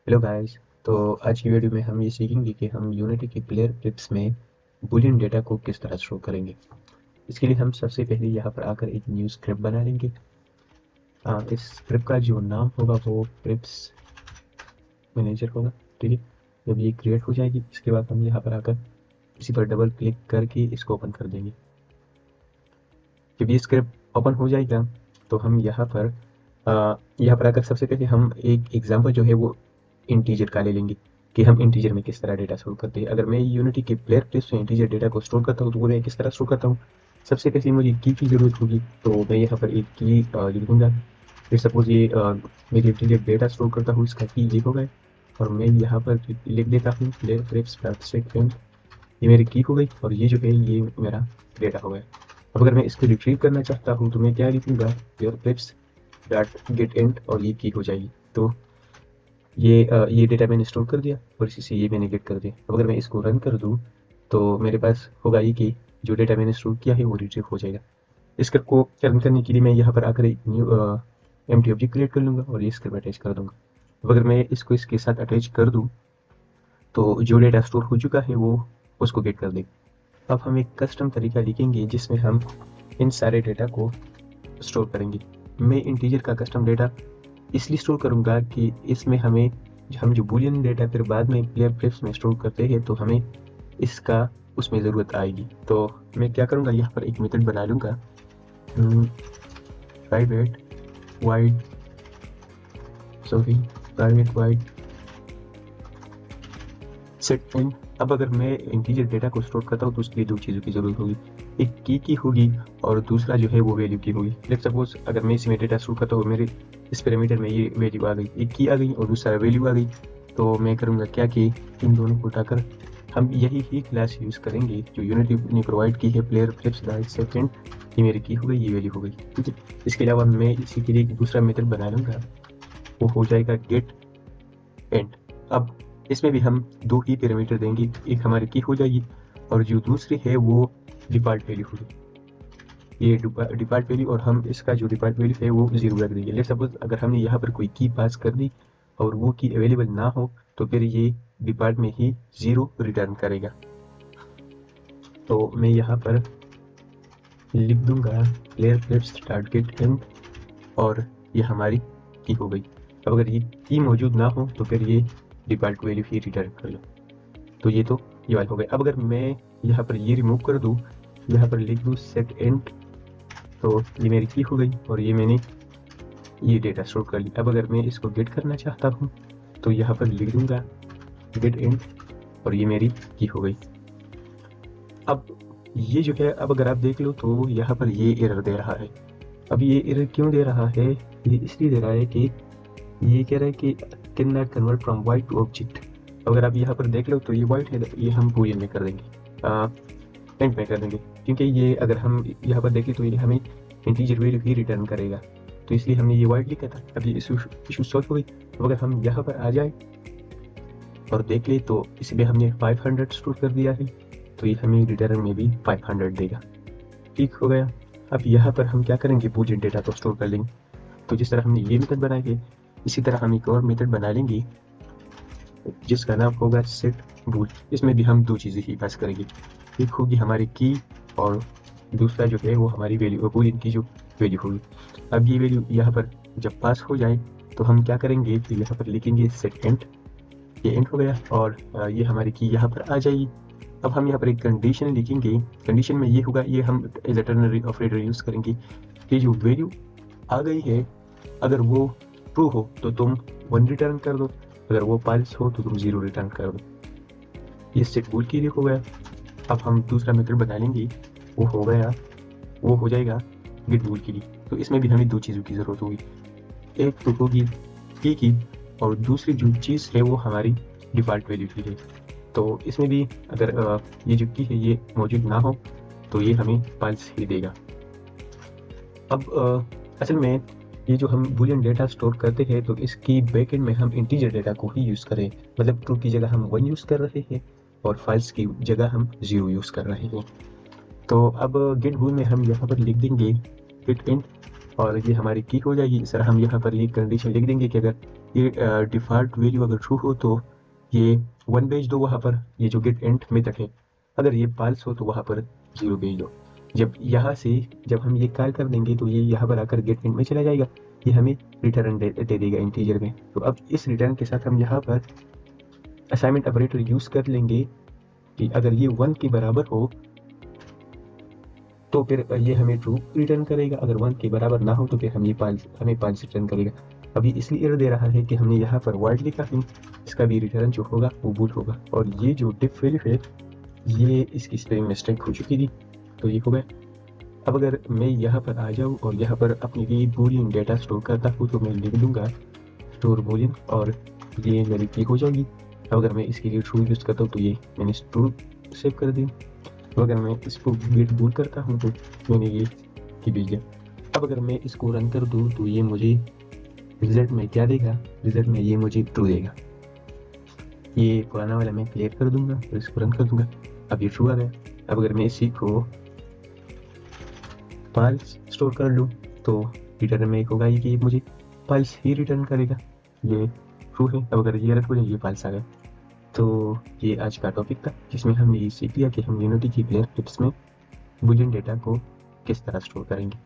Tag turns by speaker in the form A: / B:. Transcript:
A: Hello guys. तो आज की वीडियो में हम ये सीखेंगे कि हम यूनिटी के प्लेयर क्लिप्स में बूलियन डेटा को किस तरह स्टोर करेंगे। इसके लिए हम सबसे पहले यहाँ पर आकर एक न्यू स्क्रिप्ट बना लेंगे। इस स्क्रिप्ट का जो नाम होगा वो क्लिप्स मैनेजर होगा। ठीक है, जब ये क्रिएट हो जाएगी इसके बाद हम यहाँ पर आकर इसी पर डबल क्लिक करके इसको ओपन कर देंगे। जब ये स्क्रिप्ट ओपन हो जाएगा तो हम यहाँ पर आकर सबसे पहले हम एक एग्जाम्पल जो है वो इंटीजर का ले लेंगे कि हम इंटीजर में किस तरह डेटा स्टोर करते हैं। अगर मैं यूनिटी के प्लेयर प्लेस में इंटीजर डेटा को स्टोर करता हूँ तो वो मैं किस तरह स्टोर करता हूँ। सबसे पहले मुझे की ज़रूरत होगी, तो मैं यहाँ पर एक की लिख दूंगा। फिर सपोज ये मेरी इंटीजर डेटा स्टोर करता हूँ, इसका की ये हो गया और मैं यहाँ पर लिख देता हूँ प्लेयर प्लेस सेकंड। ये मेरी की हो गई और ये जो है ये मेरा डेटा हो गया। अब अगर मैं इसको रिट्रीव करना चाहता हूँ तो मैं क्या लिखूंगा, player place dot get and और ये की हो जाएगी। तो ये डेटा मैंने स्टोर कर दिया और इसी से ये मैंने गेट कर दिया। अब अगर मैं इसको रन कर दूँ तो मेरे पास होगा ये कि जो डेटा मैंने स्टोर किया है वो रिट्रीव हो जाएगा। इस स्क्रिप्ट को रन करने के लिए मैं यहाँ पर आकर एक न्यू एम्प्टी ऑब्जेक्ट क्रिएट कर लूँगा और ये स्क्रिप्ट अटैच कर दूँगा। अब अगर मैं इसको इसके साथ अटैच कर दूँ तो जो डेटा स्टोर हो चुका है वो उसको गेट कर देगा। अब हम एक कस्टम तरीका लिखेंगे जिसमें हम इन सारे डेटा को स्टोर करेंगे। मैं इंटीजर का कस्टम डेटा इसलिए स्टोर करूँगा कि इसमें हम जो बूलियन डेटा फिर बाद में प्लेयर प्लेस में स्टोर करते हैं तो हमें इसका उसमें ज़रूरत आएगी। तो मैं क्या करूँगा, यहाँ पर एक मेथड बना लूँगा प्राइवेट वाइड सेट इन। अब अगर मैं इंटीजर डेटा को स्टोर करता हूँ तो उसके लिए दो चीज़ों की ज़रूरत होगी, एक की होगी और दूसरा जो है वो वैल्यू की होगी। लेट्स सपोज अगर मैं इसमें डेटा स्टोर करता हूँ, मेरे इस पैरामीटर में ये वैल्यू आ गई, एक की आ गई और दूसरा वैल्यू आ गई, तो मैं करूँगा क्या कि इन दोनों को उठाकर हम यही ही क्लास यूज़ करेंगे जो यूनिटी ने प्रोवाइड की है, प्लेयर फ्लिप्स द सेकंड। ये मेरी की हो गई, ये वैल्यू हो गई। ठीक है, इसके अलावा मैं इसी के लिए एक दूसरा मेथड बना लूँगा, वो हो जाएगा गेट एंड। अब इसमें भी हम दो ही पैरामीटर देंगे, एक हमारी की हो जाएगी और जो दूसरी है वो डिफ़ॉल्ट वैल्यू होगी। ये डिफ़ॉल्ट वैल्यू और हम इसका जो डिफ़ॉल्ट वैल्यू है वो 0 रख देंगे। लेट्स सपोज अगर हमने यहाँ पर कोई की पास कर दी और वो की अवेलेबल ना हो तो फिर ये डिफ़ॉल्ट में ही 0 रिटर्न करेगा। तो मैं यहाँ पर लिख दूंगा player flips dot get and और ये हमारी की हो गई। अब अगर ये की मौजूद ना हो तो फिर ये डिफ़ॉल्ट वैल्यू ही रिटर्न कर लो। तो ये वाला हो गया। अब अगर मैं यहाँ पर ये रिमूव कर दूँ, यहाँ पर लिख दूँ सेट एंड, तो ये मेरी की हो गई और ये मैंने ये डेटा स्टोर कर लिया। अब अगर मैं इसको गेट करना चाहता हूँ तो यहाँ पर लिख दूंगा गेट एंड और ये मेरी की हो गई। अब ये जो है, अब अगर आप देख लो तो यहाँ पर ये एरर दे रहा है। अब ये एरर क्यों दे रहा है, ये इसलिए दे रहा है कि ये कह रहा है कि can not convert from white to object. अगर आप यहाँ पर देख लो तो ये वाइट है, ये हम बूलियन में कर देंगे, एंड में कर देंगे, क्योंकि ये अगर हम यहाँ पर देखें तो ये हमें इंटीजर वैल्यू ही रिटर्न करेगा, तो इसलिए हमने ये वाइट लिखा था। अब ये इशू सॉल्व हो गई। तो अगर हम यहाँ पर आ जाए और देख ले तो इसमें हमने 500 स्टोर कर दिया है, तो ये हमें रिटर्न में भी 500 देगा। ठीक हो गया। अब यहाँ पर हम क्या करेंगे, बूलियन डेटा को स्टोर कर लेंगे। तो जिस तरह हमने ये मेथड बनाया है इसी तरह हम एक और मेथड बना लेंगे जिसका नाम होगा सेट बूल। इसमें भी हम दो चीज़ें ही पास करेंगे, एक होगी हमारी की और दूसरा जो है वो हमारी वैल्यू, बूलियन की जो वैल्यू होगी। अब ये वैल्यू यहाँ पर जब पास हो जाए तो हम क्या करेंगे, तो यहाँ पर लिखेंगे सेट एंड, ये एंड हो गया और ये हमारी की यहाँ पर आ जाएगी। अब हम यहाँ पर एक कंडीशन लिखेंगे, कंडीशन में ये होगा, ये हम as a ternary operator use करेंगे कि जो वैल्यू आ गई है अगर वो ट्रू हो तो तुम 1 रिटर्न कर दो, अगर वो फॉल्स हो तो तुम 0 रिटर्न कर दो। ये सेट बूल के लिए हो गया। अब हम दूसरा मेथड बना लेंगे, वो हो जाएगा गेट बूल के लिए। तो इसमें भी हमें दो चीज़ों की ज़रूरत होगी, एक तो होगी की और दूसरी जो चीज़ है वो हमारी डिफ़ॉल्ट वैल्यू की है। तो इसमें भी अगर ये जो की है ये मौजूद ना हो तो ये हमें फॉल्स ही देगा। अब असल में ये जो हम बूलियन डेटा स्टोर करते हैं तो इसकी बैकएंड में हम इंटीजर डेटा को ही यूज़ करें, मतलब ट्रू की जगह हम 1 यूज़ कर रहे हैं और फॉल्स की जगह हम 0 यूज़ कर रहे हैं। तो अब गेट बूल में हम यहाँ पर लिख देंगे गेट एंड और ये हमारी की हो जाएगी। इस तरह हम यहाँ पर ये कंडीशन लिख देंगे कि अगर ये डिफ़ॉल्ट वैल्यू अगर ट्रू हो तो ये 1 भेज दो वहाँ पर, ये जो गेट एंड में तक है। अगर ये फाल्स हो तो वहाँ पर 0 भेज दो। जब यहाँ से जब हम ये कॉल कर देंगे तो ये यहाँ पर आकर गेट एंड में चला जाएगा, ये हमें रिटर्न दे देगा इंटीजर में। तो अब इस रिटर्न के साथ हम यहाँ पर असाइनमेंट ऑपरेटर यूज़ कर लेंगे कि अगर ये 1 के बराबर हो तो फिर ये हमें ट्रू रिटर्न करेगा, अगर 1 के बराबर ना हो तो फिर हमें फाल्स रिटर्न करेगा। अभी इसलिए एरर दे रहा है कि हमने यहाँ पर वर्ड लिखा है, इसका भी रिटर्न जो होगा वो बूल होगा। और ये जो डिफ वैल्यू है ये इसकी स्पेलिंग मिस्टेक हो चुकी थी, तो ये हो गया। अब अगर मैं यहाँ पर आ जाऊँ और यहाँ पर अपनी ये बूलियन डेटा स्टोर करता हूँ तो मैं लिख दूंगा स्टोर बूलियन और ये मेरी की हो जाएगी। अब अगर मैं इसके लिए ट्रू यूज़ करता हूँ तो ये मैंने ट्रू सेव कर दी। तो अगर मैं इसको गेट बूट करता हूँ तो मैंने ये की भेज दिया। अब अगर मैं इसको रन कर दूँ तो ये मुझे रिजल्ट में क्या देगा, रिजल्ट में ये मुझे ट्रू देगा। ये पुराना वाला मैं क्लियर कर दूंगा और इसको रन कर दूंगा। अब ये ट्रू आ गया। अब अगर मैं इसी को फाल्स स्टोर कर लूँ तो रिटर्न में होगा ये कि मुझे फाल्स ही रिटर्न करेगा, ये ट्रू है। अब अगर ये रन हो जाए ये फाल्स आ गया। तो ये आज का टॉपिक था जिसमें हमने ये सीख लिया कि हम यूनिटी की प्लेयर क्लिप्स में बूलियन डेटा को किस तरह स्टोर करेंगे।